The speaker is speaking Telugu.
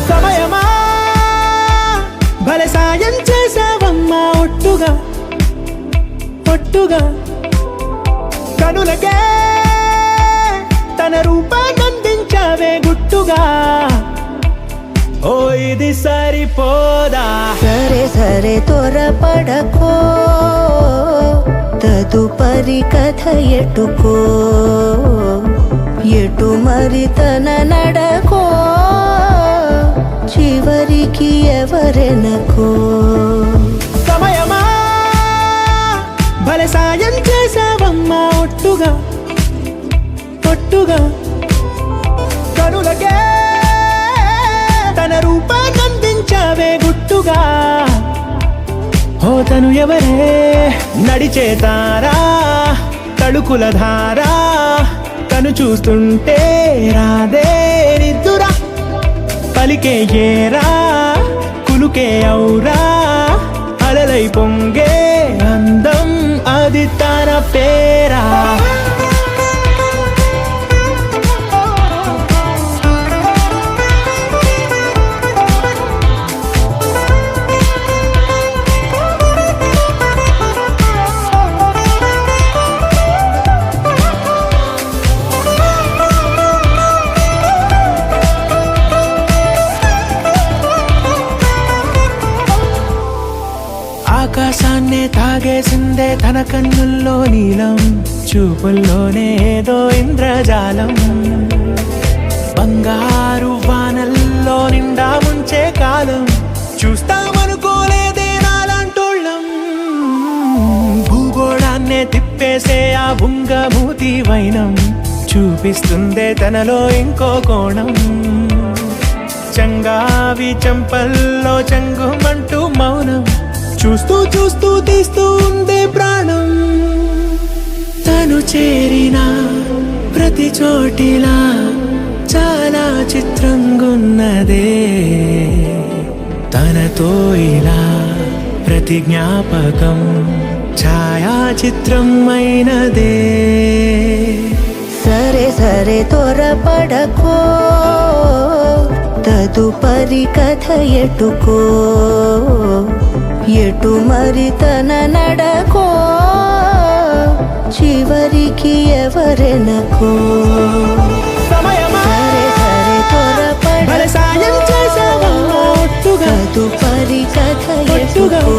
సమయమా భలే సాయం చేసావమ్మా ఒట్టుగా ఒట్టుగా కనులకే తన రూపాన్నందించావే గుట్టుగా ఓ ఇది సరిపోదా సరే సరే త్వరపడకో తదుపరి కథ ఎటుకో ఎటు మరి తన నడకో చివరికి ఎవరెనకో సమయమా భలే సాయం చేసావమ్మా ఒట్టుగా ఒట్టుగా కనులకే తన రూపాన్నందించావే గుట్టుగా ఓ తను ఎవరే నడిచే తారా తడుకుల ధారా తను చూస్తుంటే రాదే నిద్దురా పలికే ఏరా కులుకే ఔరా అలలై పొంగే అందం అది తన పేరా ఆకాశాన్నే తాగేసిందే తన కన్నుల్లో నీలం చూపుల్లోనే ఏదో ఇంద్రజాలం బంగారు వానల్లో నిండా ముంచే కాలం చూస్తామనుకోలేదే నాలాంటోళ్ళం భూగోళాన్నే తిప్పేసే ఆ బుంగమూతి వైనం చూపిస్తుందే తనలో ఇంకో కోణం చంగావి చెంపల్లో చంగుమంటూ మౌనం చూస్తూ చూస్తూ తీస్తూ ఉందే ప్రాణం తను చేరిన ప్రతి చోటిలా చాలా చిత్రంగున్నదే తనతో ఇలా ప్రతి జ్ఞాపకం ఛాయాచిత్రం అయినదే సరే సరే త్వరపడకో తదుపరి కథ ఎటుకో ఎటు మరి తన నడకో చివరికి ఎవరెనకో సమయమా సరే సరే భలే సాయం చేసావమ్మా ఒట్టుగా తదుపరి కథ ఒట్టుగా ఎటుకో